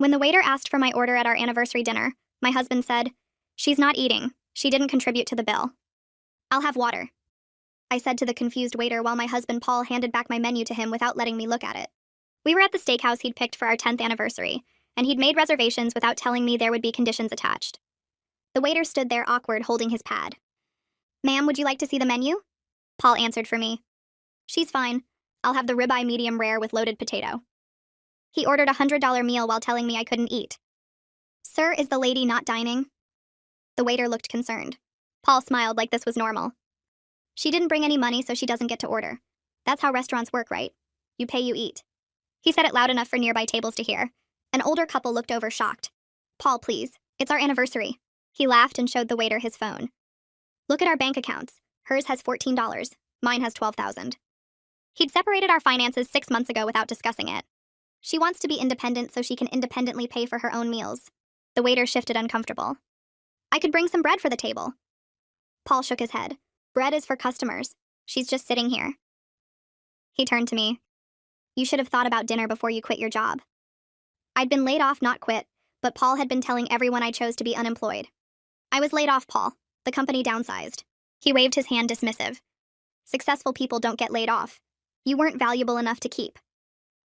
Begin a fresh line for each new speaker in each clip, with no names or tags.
When the waiter asked for my order at our anniversary dinner, my husband said, "She's not eating. She didn't contribute to the bill." "I'll have water," I said to the confused waiter while my husband Paul handed back my menu to him without letting me look at it. We were at the steakhouse he'd picked for our 10th anniversary, and he'd made reservations without telling me there would be conditions attached. The waiter stood there awkward, holding his pad. "Ma'am, would you like to see the menu?" Paul answered for me. "She's fine. I'll have the ribeye medium rare with loaded potato." He ordered a $100 meal while telling me I couldn't eat. "Sir, is the lady not dining?" The waiter looked concerned. Paul smiled like this was normal. "She didn't bring any money, so she doesn't get to order. That's how restaurants work, right? You pay, you eat." He said it loud enough for nearby tables to hear. An older couple looked over shocked. "Paul, please. It's our anniversary." He laughed and showed the waiter his phone. "Look at our bank accounts. Hers has $14. Mine has $12,000. He'd separated our finances 6 months ago without discussing it. "She wants to be independent so she can independently pay for her own meals." The waiter shifted uncomfortable. "I could bring some bread for the table." Paul shook his head. "Bread is for customers. She's just sitting here." He turned to me. "You should have thought about dinner before you quit your job." I'd been laid off, not quit, but Paul had been telling everyone I chose to be unemployed. "I was laid off, Paul. The company downsized." He waved his hand dismissive. "Successful people don't get laid off. You weren't valuable enough to keep."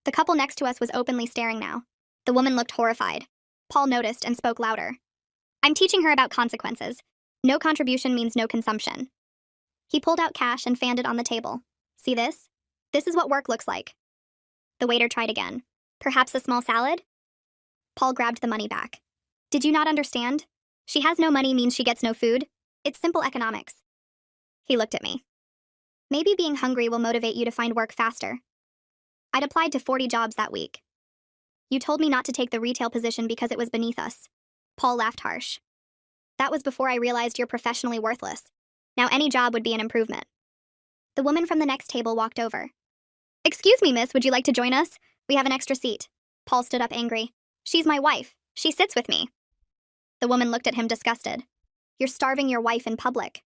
The couple next to us was openly staring now. The woman looked horrified. Paul noticed and spoke louder. "I'm teaching her about consequences. No contribution means no consumption." He pulled out cash and fanned it on the table. "See this? This is what work looks like." The waiter tried again. "Perhaps a small salad?" Paul grabbed the money back. "Did you not understand? She has no money means she gets no food. It's simple economics." He looked at me. "Maybe being hungry will motivate you to find work faster." I'd applied to 40 jobs that week. "You told me not to take the retail position because it was beneath us." Paul laughed harsh. "That was before I realized you're professionally worthless. Now any job would be an improvement." The woman from the next table walked over. "Excuse me, miss, would you like to join us? We have an extra seat." Paul stood up angry. "She's my wife. She sits with me." The woman looked at him disgusted. "You're starving your wife in public."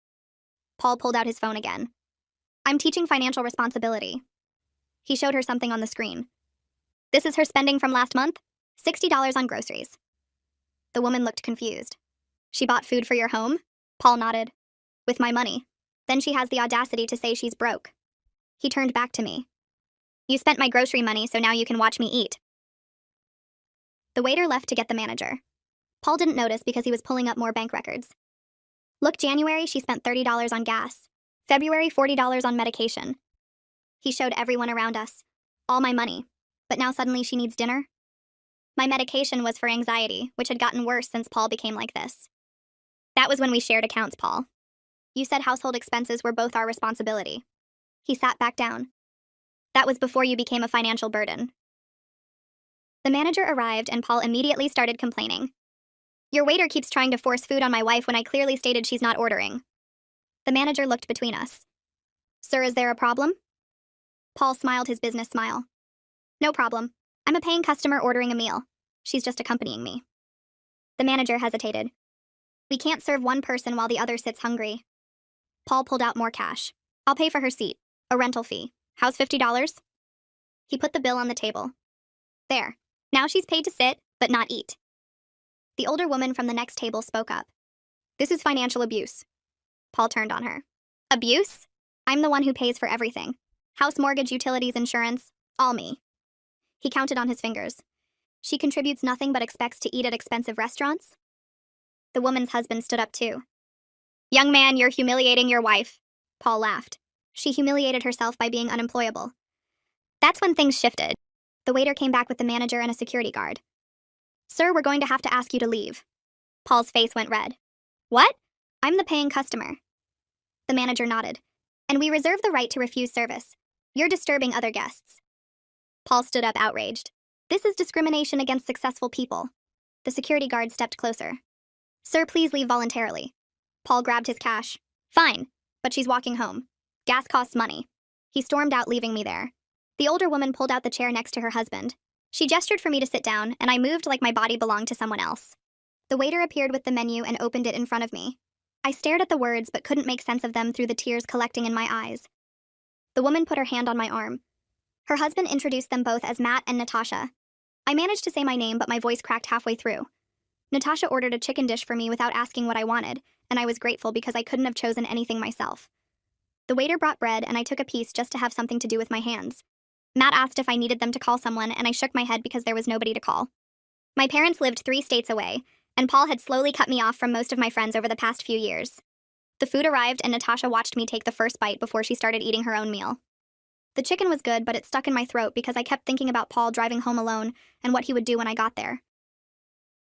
Paul pulled out his phone again. "I'm teaching financial responsibility." He showed her something on the screen. "This is her spending from last month? $60 on groceries." The woman looked confused. "She bought food for your home?" Paul nodded. "With my money. Then she has the audacity to say she's broke." He turned back to me. "You spent my grocery money, so now you can watch me eat." The waiter left to get the manager. Paul didn't notice because he was pulling up more bank records. "Look, January, she spent $30 on gas. February, $40 on medication." He showed everyone around us. "All my money. But now suddenly she needs dinner?" My medication was for anxiety, which had gotten worse since Paul became like this. "That was when we shared accounts, Paul. You said household expenses were both our responsibility." He sat back down. "That was before you became a financial burden." The manager arrived and Paul immediately started complaining. "Your waiter keeps trying to force food on my wife when I clearly stated she's not ordering." The manager looked between us. "Sir, is there a problem?" Paul smiled his business smile. "No problem. I'm a paying customer ordering a meal. She's just accompanying me." The manager hesitated. "We can't serve one person while the other sits hungry." Paul pulled out more cash. "I'll pay for her seat. A rental fee. How's $50? He put the bill on the table. "There. Now she's paid to sit, but not eat." The older woman from the next table spoke up. "This is financial abuse." Paul turned on her. "Abuse? I'm the one who pays for everything. House, mortgage, utilities, insurance. All me." He counted on his fingers. "She contributes nothing but expects to eat at expensive restaurants?" The woman's husband stood up too. "Young man, you're humiliating your wife." Paul laughed. "She humiliated herself by being unemployable." That's when things shifted. The waiter came back with the manager and a security guard. "Sir, we're going to have to ask you to leave." Paul's face went red. "What? I'm the paying customer." The manager nodded. "And we reserve the right to refuse service. You're disturbing other guests." Paul stood up outraged. "This is discrimination against successful people." The security guard stepped closer. "Sir, please leave voluntarily." Paul grabbed his cash. "Fine, but she's walking home. Gas costs money." He stormed out, leaving me there. The older woman pulled out the chair next to her husband. She gestured for me to sit down, and I moved like my body belonged to someone else. The waiter appeared with the menu and opened it in front of me. I stared at the words but couldn't make sense of them through the tears collecting in my eyes. The woman put her hand on my arm. Her husband introduced them both as Matt and Natasha. I managed to say my name, but my voice cracked halfway through. Natasha ordered a chicken dish for me without asking what I wanted, and I was grateful because I couldn't have chosen anything myself. The waiter brought bread, and I took a piece just to have something to do with my hands. Matt asked if I needed them to call someone, and I shook my head because there was nobody to call. My parents lived 3 states away, and Paul had slowly cut me off from most of my friends over the past few years. The food arrived, and Natasha watched me take the first bite before she started eating her own meal. The chicken was good, but it stuck in my throat because I kept thinking about Paul driving home alone and what he would do when I got there.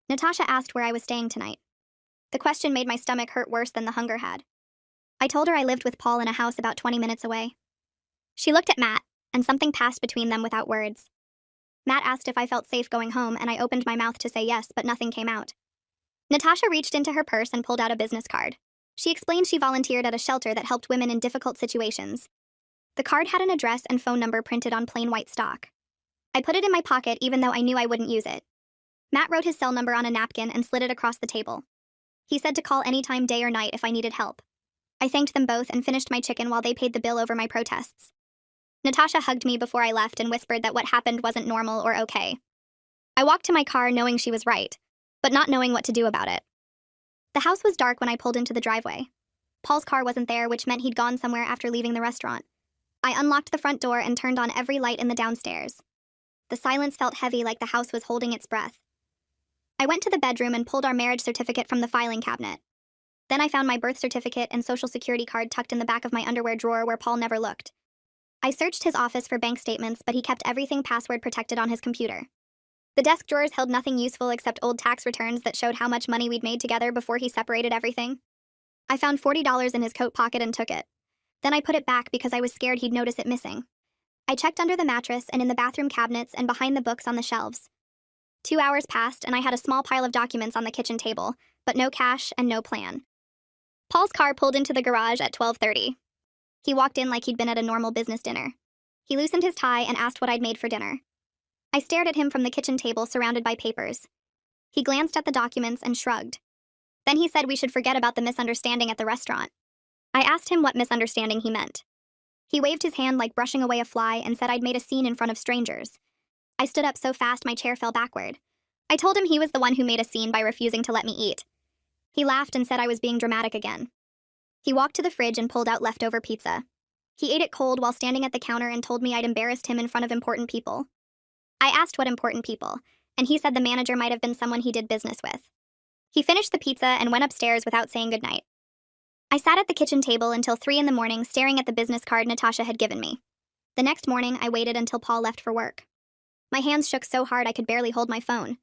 Natasha asked where I was staying tonight. The question made my stomach hurt worse than the hunger had. I told her I lived with Paul in a house about 20 minutes away. She looked at Matt, and something passed between them without words. Matt asked if I felt safe going home, and I opened my mouth to say yes, but nothing came out. Natasha reached into her purse and pulled out a business card. She explained she volunteered at a shelter that helped women in difficult situations. The card had an address and phone number printed on plain white stock. I put it in my pocket even though I knew I wouldn't use it. Matt wrote his cell number on a napkin and slid it across the table. He said to call anytime, day or night, if I needed help. I thanked them both and finished my chicken while they paid the bill over my protests. Natasha hugged me before I left and whispered that what happened wasn't normal or okay. I walked to my car knowing she was right, but not knowing what to do about it. The house was dark when I pulled into the driveway. Paul's car wasn't there, which meant he'd gone somewhere after leaving the restaurant. I unlocked the front door and turned on every light in the downstairs. The silence felt heavy, like the house was holding its breath. I went to the bedroom and pulled our marriage certificate from the filing cabinet. Then I found my birth certificate and social security card tucked in the back of my underwear drawer where Paul never looked. I searched his office for bank statements, but he kept everything password protected on his computer. The desk drawers held nothing useful except old tax returns that showed how much money we'd made together before he separated everything. I found $40 in his coat pocket and took it. Then I put it back because I was scared he'd notice it missing. I checked under the mattress and in the bathroom cabinets and behind the books on the shelves. 2 hours passed and I had a small pile of documents on the kitchen table, but no cash and no plan. Paul's car pulled into the garage at 12:30. He walked in like he'd been at a normal business dinner. He loosened his tie and asked what I'd made for dinner. I stared at him from the kitchen table surrounded by papers. He glanced at the documents and shrugged. Then he said we should forget about the misunderstanding at the restaurant. I asked him what misunderstanding he meant. He waved his hand like brushing away a fly and said I'd made a scene in front of strangers. I stood up so fast my chair fell backward. I told him he was the one who made a scene by refusing to let me eat. He laughed and said I was being dramatic again. He walked to the fridge and pulled out leftover pizza. He ate it cold while standing at the counter and told me I'd embarrassed him in front of important people. I asked what important people, and he said the manager might have been someone he did business with. He finished the pizza and went upstairs without saying goodnight. I sat at the kitchen table until 3 in the morning staring at the business card Natasha had given me. The next morning, I waited until Paul left for work. My hands shook so hard I could barely hold my phone.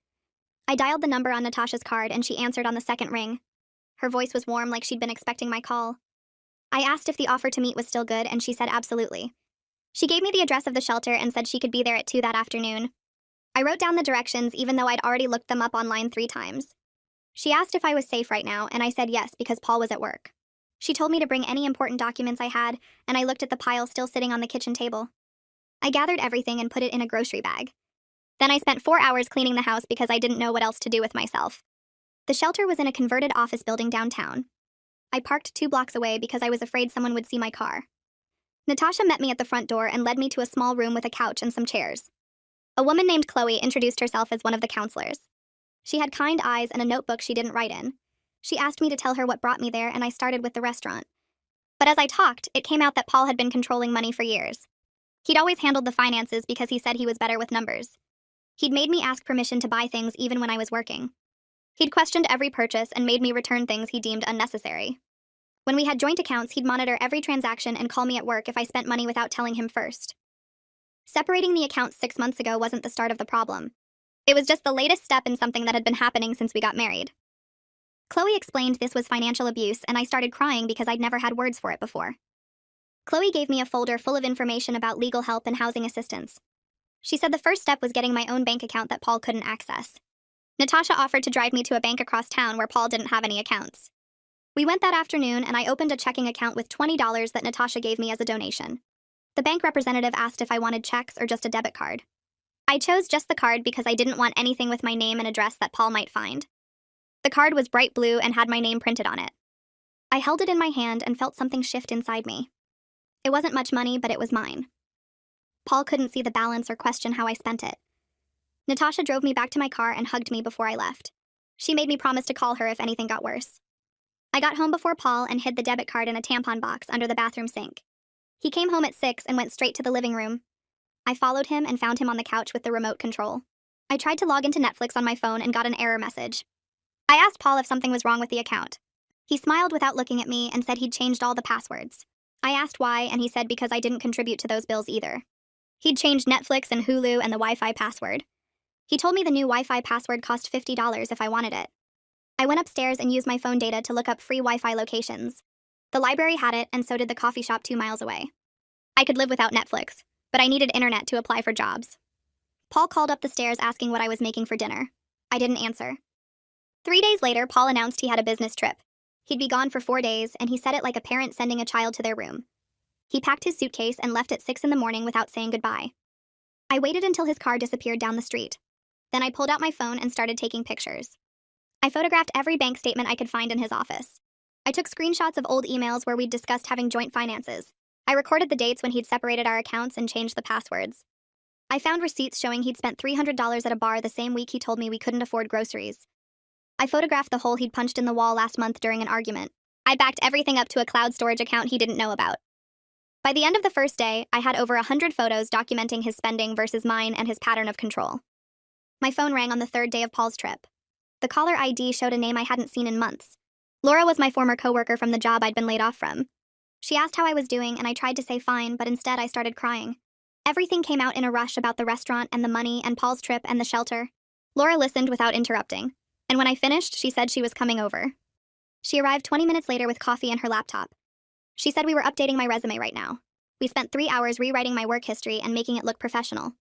I dialed the number on Natasha's card and she answered on the second ring. Her voice was warm like she'd been expecting my call. I asked if the offer to meet was still good and she said absolutely. She gave me the address of the shelter and said she could be there at 2 that afternoon. I wrote down the directions even though I'd already looked them up online 3 times. She asked if I was safe right now and I said yes because Paul was at work. She told me to bring any important documents I had and I looked at the pile still sitting on the kitchen table. I gathered everything and put it in a grocery bag. Then I spent 4 hours cleaning the house because I didn't know what else to do with myself. The shelter was in a converted office building downtown. I parked 2 blocks away because I was afraid someone would see my car. Natasha met me at the front door and led me to a small room with a couch and some chairs. A woman named Chloe introduced herself as one of the counselors. She had kind eyes and a notebook she didn't write in. She asked me to tell her what brought me there and I started with the restaurant. But as I talked, it came out that Paul had been controlling money for years. He'd always handled the finances because he said he was better with numbers. He'd made me ask permission to buy things even when I was working. He'd questioned every purchase and made me return things he deemed unnecessary. When we had joint accounts, he'd monitor every transaction and call me at work if I spent money without telling him first. Separating the accounts 6 months ago wasn't the start of the problem. It was just the latest step in something that had been happening since we got married. Chloe explained this was financial abuse and I started crying because I'd never had words for it before. Chloe gave me a folder full of information about legal help and housing assistance. She said the first step was getting my own bank account that Paul couldn't access. Natasha offered to drive me to a bank across town where Paul didn't have any accounts. We went that afternoon and I opened a checking account with $20 that Natasha gave me as a donation. The bank representative asked if I wanted checks or just a debit card. I chose just the card because I didn't want anything with my name and address that Paul might find. The card was bright blue and had my name printed on it. I held it in my hand and felt something shift inside me. It wasn't much money, but it was mine. Paul couldn't see the balance or question how I spent it. Natasha drove me back to my car and hugged me before I left. She made me promise to call her if anything got worse. I got home before Paul and hid the debit card in a tampon box under the bathroom sink. He came home at 6 and went straight to the living room. I followed him and found him on the couch with the remote control. I tried to log into Netflix on my phone and got an error message. I asked Paul if something was wrong with the account. He smiled without looking at me and said he'd changed all the passwords. I asked why, and he said because I didn't contribute to those bills either. He'd changed Netflix and Hulu and the Wi-Fi password. He told me the new Wi-Fi password cost $50 if I wanted it. I went upstairs and used my phone data to look up free Wi-Fi locations. The library had it, and so did the coffee shop 2 miles away. I could live without Netflix, but I needed internet to apply for jobs. Paul called up the stairs asking what I was making for dinner. I didn't answer. 3 days later, Paul announced he had a business trip. He'd be gone for 4 days, and he said it like a parent sending a child to their room. He packed his suitcase and left at 6 in the morning without saying goodbye. I waited until his car disappeared down the street. Then I pulled out my phone and started taking pictures. I photographed every bank statement I could find in his office. I took screenshots of old emails where we'd discussed having joint finances. I recorded the dates when he'd separated our accounts and changed the passwords. I found receipts showing he'd spent $300 at a bar the same week he told me we couldn't afford groceries. I photographed the hole he'd punched in the wall last month during an argument. I backed everything up to a cloud storage account he didn't know about. By the end of the first day, I had over 100 photos documenting his spending versus mine and his pattern of control. My phone rang on the 3rd day of Paul's trip. The caller ID showed a name I hadn't seen in months. Laura was my former coworker from the job I'd been laid off from. She asked how I was doing, and I tried to say fine, but instead I started crying. Everything came out in a rush about the restaurant and the money and Paul's trip and the shelter. Laura listened without interrupting, and when I finished, she said she was coming over. She arrived 20 minutes later with coffee and her laptop. She said we were updating my resume right now. We spent 3 hours rewriting my work history and making it look professional.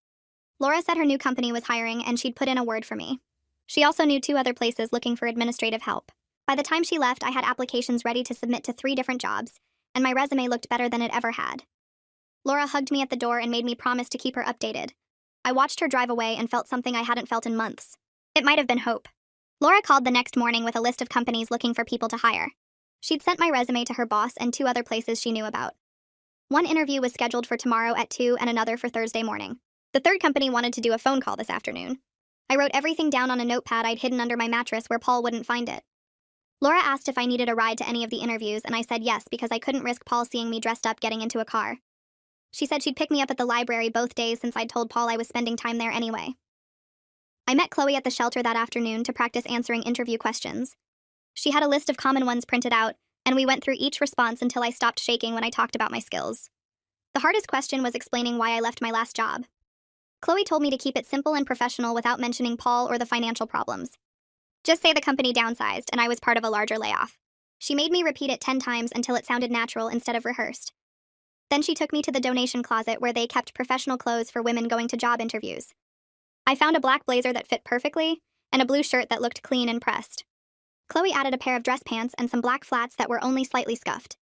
Laura said her new company was hiring and she'd put in a word for me. She also knew 2 other places looking for administrative help. By the time she left, I had applications ready to submit to 3 different jobs, and my resume looked better than it ever had. Laura hugged me at the door and made me promise to keep her updated. I watched her drive away and felt something I hadn't felt in months. It might have been hope. Laura called the next morning with a list of companies looking for people to hire. She'd sent my resume to her boss and 2 other places she knew about. One interview was scheduled for tomorrow at 2 and another for Thursday morning. The 3rd company wanted to do a phone call this afternoon. I wrote everything down on a notepad I'd hidden under my mattress where Paul wouldn't find it. Laura asked if I needed a ride to any of the interviews, and I said yes because I couldn't risk Paul seeing me dressed up getting into a car. She said she'd pick me up at the library both days since I'd told Paul I was spending time there anyway. I met Chloe at the shelter that afternoon to practice answering interview questions. She had a list of common ones printed out, and we went through each response until I stopped shaking when I talked about my skills. The hardest question was explaining why I left my last job. Chloe told me to keep it simple and professional without mentioning Paul or the financial problems. Just say the company downsized and I was part of a larger layoff. She made me repeat it 10 times until it sounded natural instead of rehearsed. Then she took me to the donation closet where they kept professional clothes for women going to job interviews. I found a black blazer that fit perfectly and a blue shirt that looked clean and pressed. Chloe added a pair of dress pants and some black flats that were only slightly scuffed.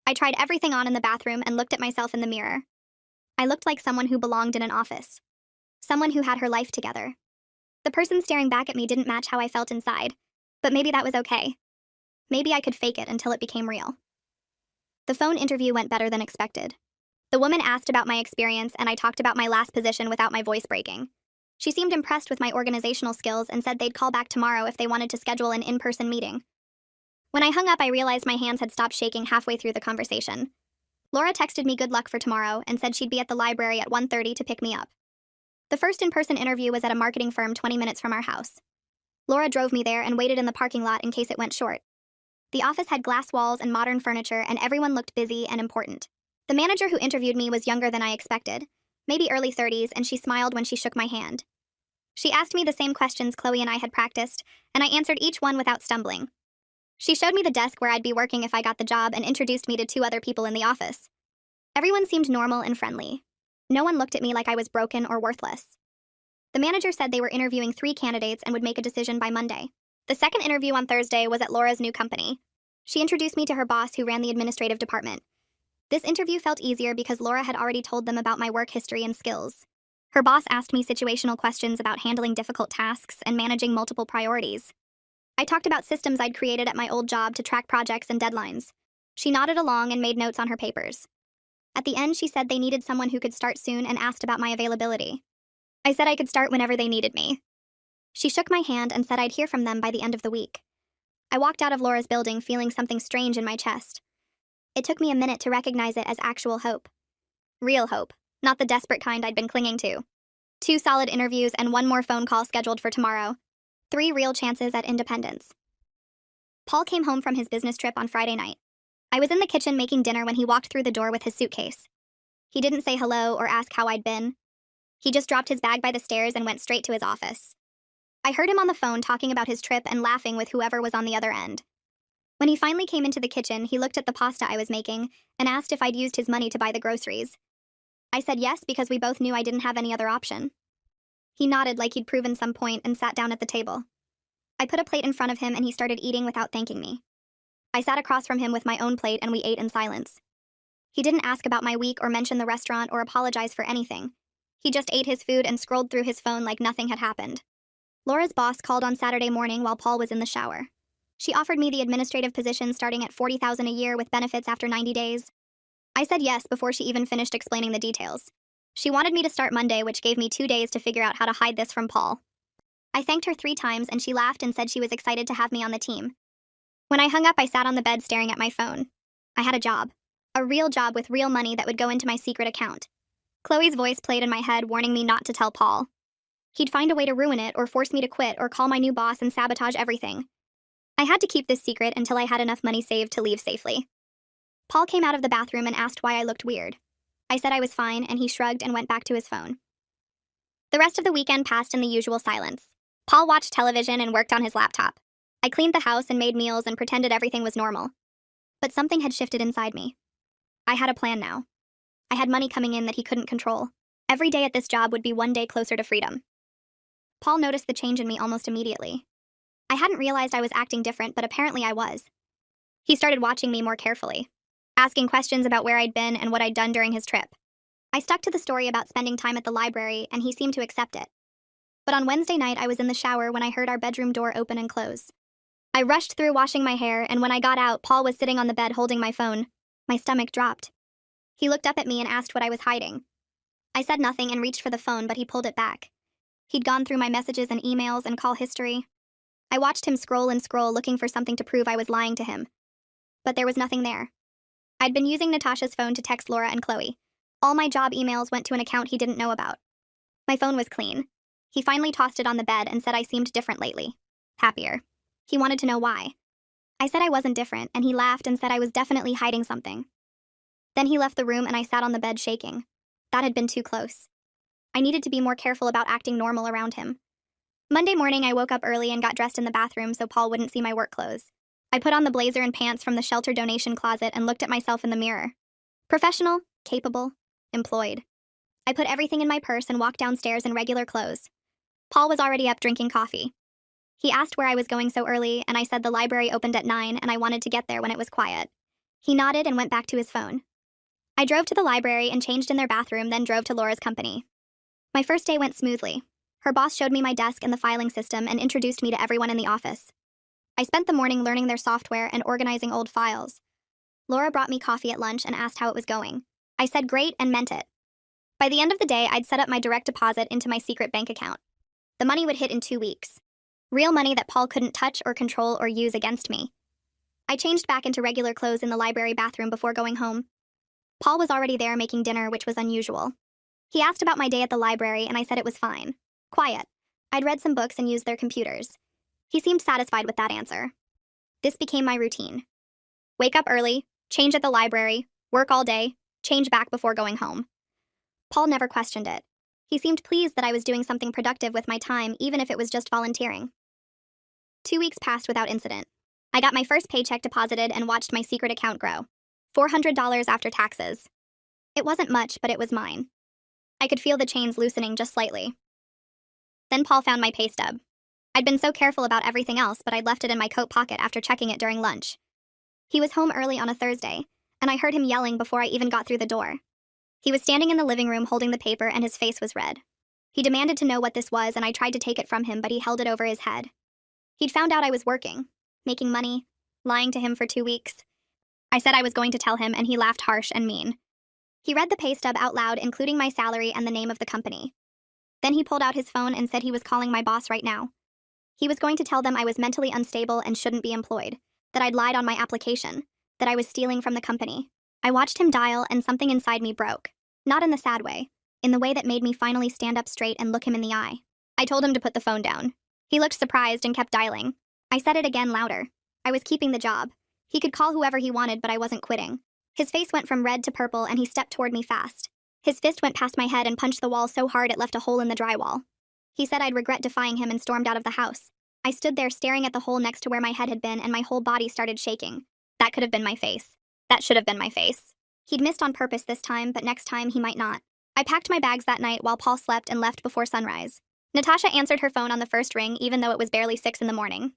I tried everything on in the bathroom and looked at myself in the mirror. I looked like someone who belonged in an office. Someone who had her life together. The person staring back at me didn't match how I felt inside, but maybe that was okay. Maybe I could fake it until it became real. The phone interview went better than expected. The woman asked about my experience, and I talked about my last position without my voice breaking. She seemed impressed with my organizational skills and said they'd call back tomorrow if they wanted to schedule an in-person meeting. When I hung up, I realized my hands had stopped shaking halfway through the conversation. Laura texted me good luck for tomorrow and said she'd be at the library at 1:30 to pick me up. The first in-person interview was at a marketing firm 20 minutes from our house. Laura drove me there and waited in the parking lot in case it went short. The office had glass walls and modern furniture, and everyone looked busy and important. The manager who interviewed me was younger than I expected, maybe early 30s, and she smiled when she shook my hand. She asked me the same questions Chloe and I had practiced, and I answered each one without stumbling. She showed me the desk where I'd be working if I got the job and introduced me to 2 other people in the office. Everyone seemed normal and friendly. No one looked at me like I was broken or worthless. The manager said they were interviewing 3 candidates and would make a decision by Monday. The second interview on Thursday was at Laura's new company. She introduced me to her boss who ran the administrative department. This interview felt easier because Laura had already told them about my work history and skills. Her boss asked me situational questions about handling difficult tasks and managing multiple priorities. I talked about systems I'd created at my old job to track projects and deadlines. She nodded along and made notes on her papers. At the end, she said they needed someone who could start soon and asked about my availability. I said I could start whenever they needed me. She shook my hand and said I'd hear from them by the end of the week. I walked out of Laura's building feeling something strange in my chest. It took me a minute to recognize it as actual hope. Real hope, not the desperate kind I'd been clinging to. 2 solid interviews and 1 more phone call scheduled for tomorrow. 3 real chances at independence. Paul came home from his business trip on Friday night. I was in the kitchen making dinner when he walked through the door with his suitcase. He didn't say hello or ask how I'd been. He just dropped his bag by the stairs and went straight to his office. I heard him on the phone talking about his trip and laughing with whoever was on the other end. When he finally came into the kitchen, he looked at the pasta I was making and asked if I'd used his money to buy the groceries. I said yes because we both knew I didn't have any other option. He nodded like he'd proven some point and sat down at the table. I put a plate in front of him and he started eating without thanking me. I sat across from him with my own plate and we ate in silence. He didn't ask about my week or mention the restaurant or apologize for anything. He just ate his food and scrolled through his phone like nothing had happened. Laura's boss called on Saturday morning while Paul was in the shower. She offered me the administrative position starting at $40,000 a year with benefits after 90 days. I said yes before she even finished explaining the details. She wanted me to start Monday, which gave me 2 days to figure out how to hide this from Paul. I thanked her 3 times and she laughed and said she was excited to have me on the team. When I hung up, I sat on the bed staring at my phone. I had a job. A real job with real money that would go into my secret account. Chloe's voice played in my head, warning me not to tell Paul. He'd find a way to ruin it or force me to quit or call my new boss and sabotage everything. I had to keep this secret until I had enough money saved to leave safely. Paul came out of the bathroom and asked why I looked weird. I said I was fine, and he shrugged and went back to his phone. The rest of the weekend passed in the usual silence. Paul watched television and worked on his laptop. I cleaned the house and made meals and pretended everything was normal. But something had shifted inside me. I had a plan now. I had money coming in that he couldn't control. Every day at this job would be 1 day closer to freedom. Paul noticed the change in me almost immediately. I hadn't realized I was acting different, but apparently I was. He started watching me more carefully, asking questions about where I'd been and what I'd done during his trip. I stuck to the story about spending time at the library, and he seemed to accept it. But on Wednesday night, I was in the shower when I heard our bedroom door open and close. I rushed through washing my hair, and when I got out, Paul was sitting on the bed holding my phone. My stomach dropped. He looked up at me and asked what I was hiding. I said nothing and reached for the phone, but he pulled it back. He'd gone through my messages and emails and call history. I watched him scroll and scroll, looking for something to prove I was lying to him. But there was nothing there. I'd been using Natasha's phone to text Laura and Chloe. All my job emails went to an account he didn't know about. My phone was clean. He finally tossed it on the bed and said I seemed different lately. Happier. He wanted to know why. I said I wasn't different, and he laughed and said I was definitely hiding something. Then he left the room and I sat on the bed shaking. That had been too close. I needed to be more careful about acting normal around him. Monday morning, I woke up early and got dressed in the bathroom so Paul wouldn't see my work clothes. I put on the blazer and pants from the shelter donation closet and looked at myself in the mirror. Professional, capable, employed. I put everything in my purse and walked downstairs in regular clothes. Paul was already up drinking coffee. He asked where I was going so early, and I said the library opened at 9 and I wanted to get there when it was quiet. He nodded and went back to his phone. I drove to the library and changed in their bathroom, then drove to Laura's company. My first day went smoothly. Her boss showed me my desk and the filing system and introduced me to everyone in the office. I spent the morning learning their software and organizing old files. Laura brought me coffee at lunch and asked how it was going. I said great and meant it. By the end of the day, I'd set up my direct deposit into my secret bank account. The money would hit in 2 weeks. Real money that Paul couldn't touch or control or use against me. I changed back into regular clothes in the library bathroom before going home. Paul was already there making dinner, which was unusual. He asked about my day at the library, and I said it was fine. Quiet. I'd read some books and used their computers. He seemed satisfied with that answer. This became my routine. Wake up early, change at the library, work all day, change back before going home. Paul never questioned it. He seemed pleased that I was doing something productive with my time, even if it was just volunteering. 2 weeks passed without incident. I got my first paycheck deposited and watched my secret account grow. $400 after taxes. It wasn't much, but it was mine. I could feel the chains loosening just slightly. Then Paul found my pay stub. I'd been so careful about everything else, but I'd left it in my coat pocket after checking it during lunch. He was home early on a Thursday, and I heard him yelling before I even got through the door. He was standing in the living room holding the paper, and his face was red. He demanded to know what this was, and I tried to take it from him, but he held it over his head. He'd found out I was working, making money, lying to him for 2 weeks. I said I was going to tell him, and he laughed harsh and mean. He read the pay stub out loud, including my salary and the name of the company. Then he pulled out his phone and said he was calling my boss right now. He was going to tell them I was mentally unstable and shouldn't be employed, that I'd lied on my application, that I was stealing from the company. I watched him dial and something inside me broke. Not in the sad way, in the way that made me finally stand up straight and look him in the eye. I told him to put the phone down. He looked surprised and kept dialing. I said it again louder. I was keeping the job. He could call whoever he wanted, but I wasn't quitting. His face went from red to purple and he stepped toward me fast. His fist went past my head and punched the wall so hard it left a hole in the drywall. He said I'd regret defying him and stormed out of the house. I stood there staring at the hole next to where my head had been and my whole body started shaking. That could have been my face. That should have been my face. He'd missed on purpose this time, but next time he might not. I packed my bags that night while Paul slept and left before sunrise. Natasha answered her phone on the first ring even though it was barely 6 in the morning.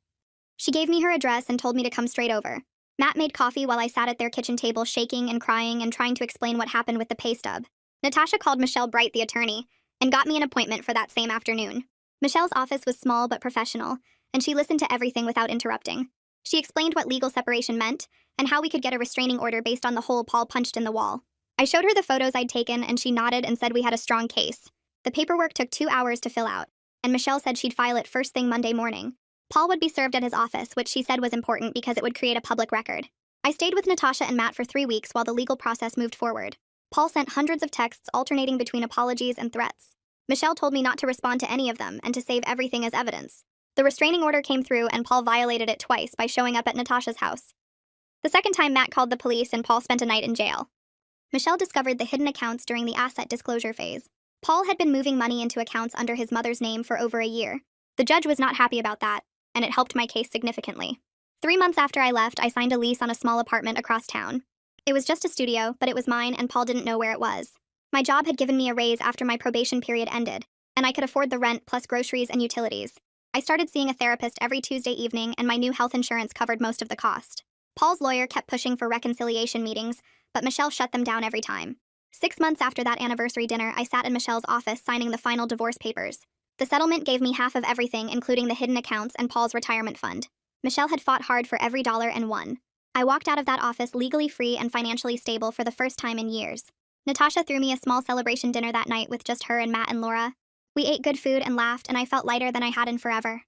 She gave me her address and told me to come straight over. Matt made coffee while I sat at their kitchen table shaking and crying and trying to explain what happened with the pay stub. Natasha called Michelle Bright, the attorney, and got me an appointment for that same afternoon. Michelle's office was small but professional, and she listened to everything without interrupting. She explained what legal separation meant and how we could get a restraining order based on the hole Paul punched in the wall. I showed her the photos I'd taken and she nodded and said we had a strong case. The paperwork took 2 hours to fill out, and Michelle said she'd file it first thing Monday morning. Paul would be served at his office, which she said was important because it would create a public record. I stayed with Natasha and Matt for 3 weeks while the legal process moved forward. Paul sent hundreds of texts alternating between apologies and threats. Michelle told me not to respond to any of them and to save everything as evidence. The restraining order came through and Paul violated it twice by showing up at Natasha's house. The second time Matt called the police and Paul spent a night in jail. Michelle discovered the hidden accounts during the asset disclosure phase. Paul had been moving money into accounts under his mother's name for over a year. The judge was not happy about that, and it helped my case significantly. 3 months after I left, I signed a lease on a small apartment across town. It was just a studio, but it was mine and Paul didn't know where it was. My job had given me a raise after my probation period ended, and I could afford the rent plus groceries and utilities. I started seeing a therapist every Tuesday evening, and my new health insurance covered most of the cost. Paul's lawyer kept pushing for reconciliation meetings, but Michelle shut them down every time. 6 months after that anniversary dinner, I sat in Michelle's office signing the final divorce papers. The settlement gave me half of everything, including the hidden accounts and Paul's retirement fund. Michelle had fought hard for every dollar and won. I walked out of that office legally free and financially stable for the first time in years. Natasha threw me a small celebration dinner that night with just her and Matt and Laura. We ate good food and laughed, and I felt lighter than I had in forever.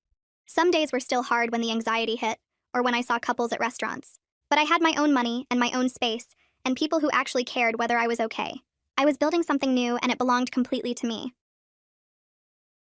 Some days were still hard when the anxiety hit, or when I saw couples at restaurants. But I had my own money and my own space, and people who actually cared whether I was okay. I was building something new, and it belonged completely to me.